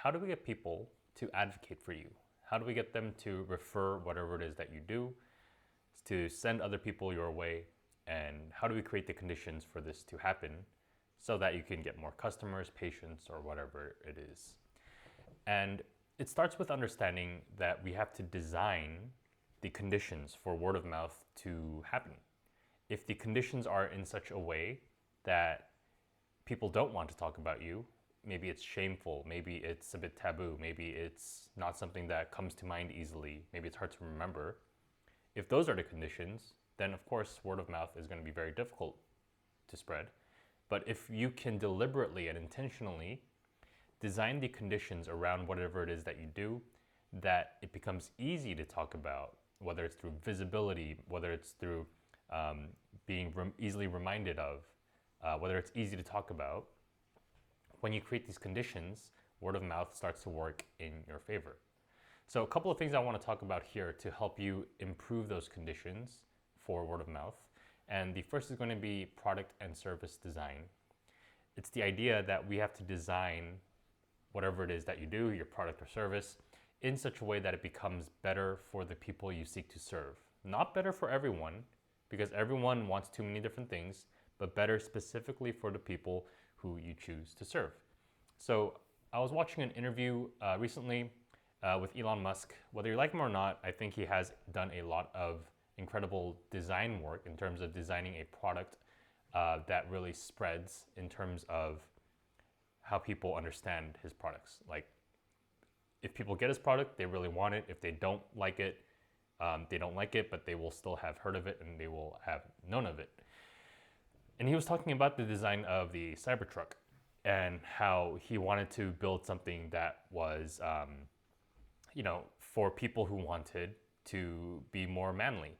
how do we get people to advocate for you? How do we get them to refer whatever it is that you do, to send other people your way? And how do we create the conditions for this to happen so that you can get more customers, patients, or whatever it is? And it starts with understanding that we have to design the conditions for word of mouth to happen. If the conditions are in such a way that people don't want to talk about you, maybe it's shameful, maybe it's a bit taboo, maybe it's not something that comes to mind easily, maybe it's hard to remember. If those are the conditions, then of course word of mouth is going to be very difficult to spread. But if you can deliberately and intentionally design the conditions around whatever it is that you do, that it becomes easy to talk about, whether it's through visibility, whether it's through being easily reminded of, whether it's easy to talk about, when you create these conditions, word of mouth starts to work in your favor. So a couple of things I want to talk about here to help you improve those conditions for word of mouth. And the first is going to be product and service design. It's the idea that we have to design whatever it is that you do, your product or service, in such a way that it becomes better for the people you seek to serve. Not better for everyone, because everyone wants too many different things, but better specifically for the people who you choose to serve. So I was watching an interview recently with Elon Musk. Whether you like him or not, I think he has done a lot of incredible design work in terms of designing a product that really spreads in terms of how people understand his products. Like, if people get his product, they really want it. If they don't like it, they don't like it, but they will still have heard of it and they will have known of it. And he was talking about the design of the Cybertruck and how he wanted to build something that was, for people who wanted to be more manly.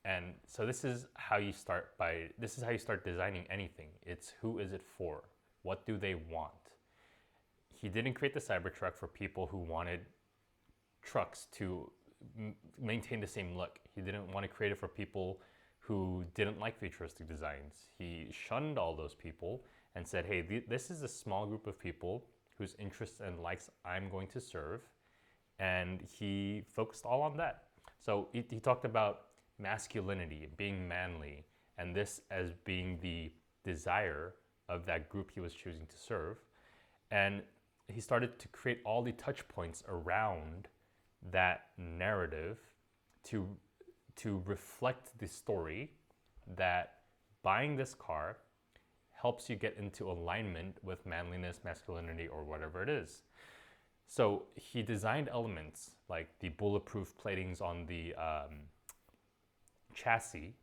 And so this is how you start designing anything. It's who is it for? What do they want? He didn't create the Cybertruck for people who wanted trucks to maintain the same look. He didn't want to create it for people who didn't like futuristic designs. He shunned all those people and said, hey, this is a small group of people whose interests and likes I'm going to serve. And he focused all on that. So he talked about masculinity, being manly, and this as being the desire of that group he was choosing to serve. And he started to create all the touch points around that narrative to reflect the story that buying this car helps you get into alignment with manliness, masculinity, or whatever it is. So he designed elements like the bulletproof platings on the chassis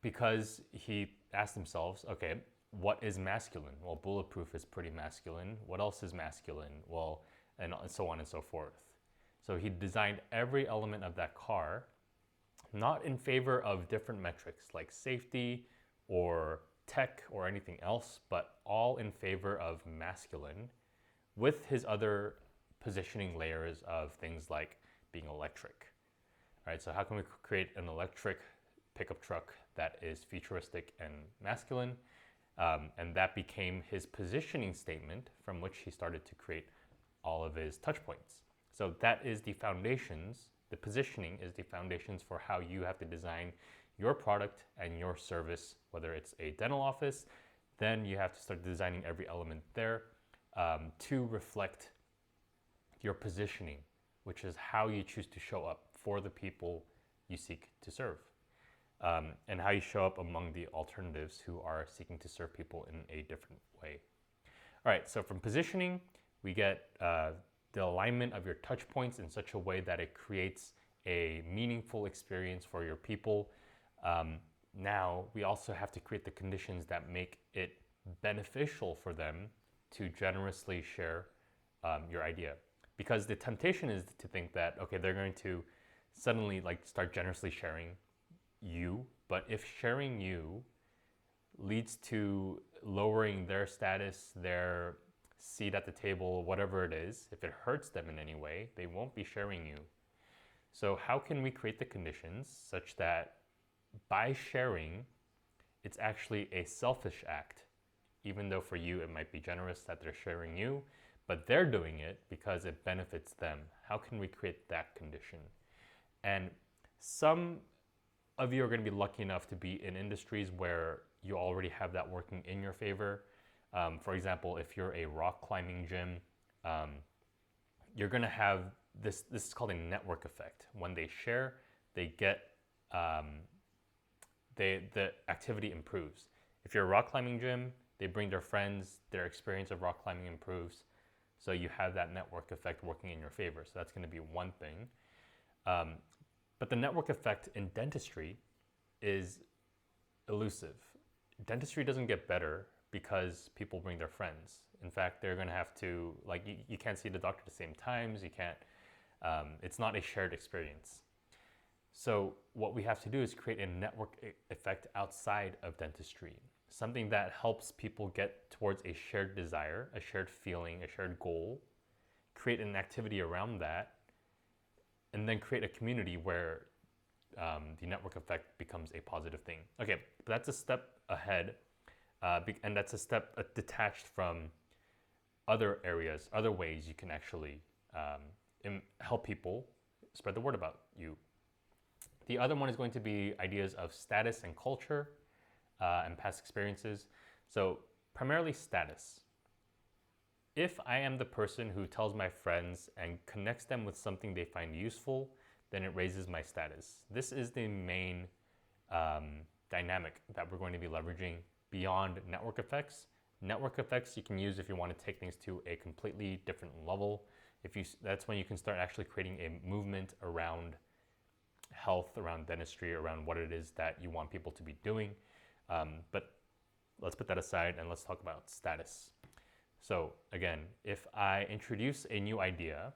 because he asked himself, okay, what is masculine? Well, bulletproof is pretty masculine. What else is masculine? Well, and so on and so forth. So he designed every element of that car, not in favor of different metrics like safety or tech or anything else, but all in favor of masculine, with his other positioning layers of things like being electric. Right? So how can we create an electric pickup truck that is futuristic and masculine? And that became his positioning statement from which he started to create all of his touch points. So that is the foundations. The positioning is the foundations for how you have to design your product and your service, whether it's a dental office, then you have to start designing every element there to reflect your positioning, which is how you choose to show up for the people you seek to serve, and how you show up among the alternatives who are seeking to serve people in a different way. All right, so from positioning, we get the alignment of your touch points in such a way that it creates a meaningful experience for your people. Now, we also have to create the conditions that make it beneficial for them to generously share your idea. Because the temptation is to think that, okay, they're going to suddenly start generously sharing you, but if sharing you leads to lowering their status, their seat at the table, whatever it is, if it hurts them in any way, they won't be sharing you. So how can we create the conditions such that by sharing, it's actually a selfish act, even though for you it might be generous that they're sharing you, but they're doing it because it benefits them. How can we create that condition? And some of you are going to be lucky enough to be in industries where you already have that working in your favor. For example, if you're a rock climbing gym, you're going to have this is called a network effect. When they share, they get, the activity improves. If you're a rock climbing gym, they bring their friends, their experience of rock climbing improves. So you have that network effect working in your favor. So that's going to be one thing. But the network effect in dentistry is elusive. Dentistry doesn't get better because people bring their friends. In fact, they're going to have to, like, you can't see the doctor at the same times. You can't, it's not a shared experience. So what we have to do is create a network effect outside of dentistry, something that helps people get towards a shared desire, a shared feeling, a shared goal, create an activity around that, and then create a community where the network effect becomes a positive thing. Okay, but that's a step ahead, and that's a step detached from other areas, other ways you can actually help people spread the word about you. The other one is going to be ideas of status and culture and past experiences. So primarily status. If I am the person who tells my friends and connects them with something they find useful, then it raises my status. This is the main dynamic that we're going to be leveraging beyond network effects. Network effects you can use if you want to take things to a completely different level. That's when you can start actually creating a movement around health, around dentistry, around what it is that you want people to be doing. But let's put that aside and let's talk about status. So again, if I introduce a new idea,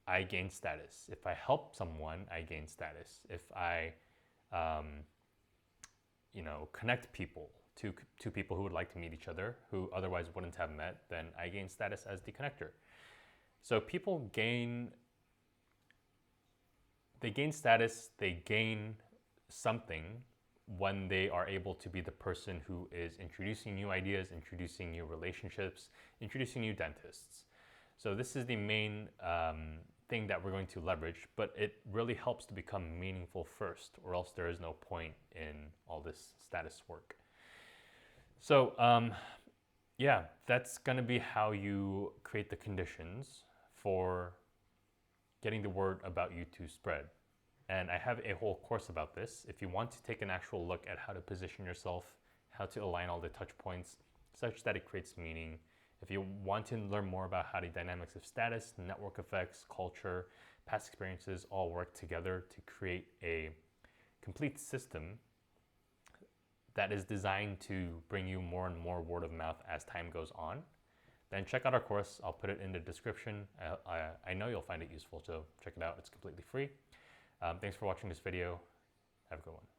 I gain status. If I help someone, I gain status. If I, connect people to people who would like to meet each other, who otherwise wouldn't have met, then I gain status as the connector. So people gain status, they gain something when they are able to be the person who is introducing new ideas, introducing new relationships, introducing new dentists. So this is the main thing that we're going to leverage, but it really helps to become meaningful first, or else there is no point in all this status work. So that's going to be how you create the conditions for getting the word about you to spread. And I have a whole course about this. If you want to take an actual look at how to position yourself, how to align all the touch points such that it creates meaning. If you want to learn more about how the dynamics of status, network effects, culture, past experiences all work together to create a complete system that is designed to bring you more and more word of mouth as time goes on, then check out our course. I'll put it in the description. I know you'll find it useful, so check it out. It's completely free. Thanks for watching this video. Have a good one.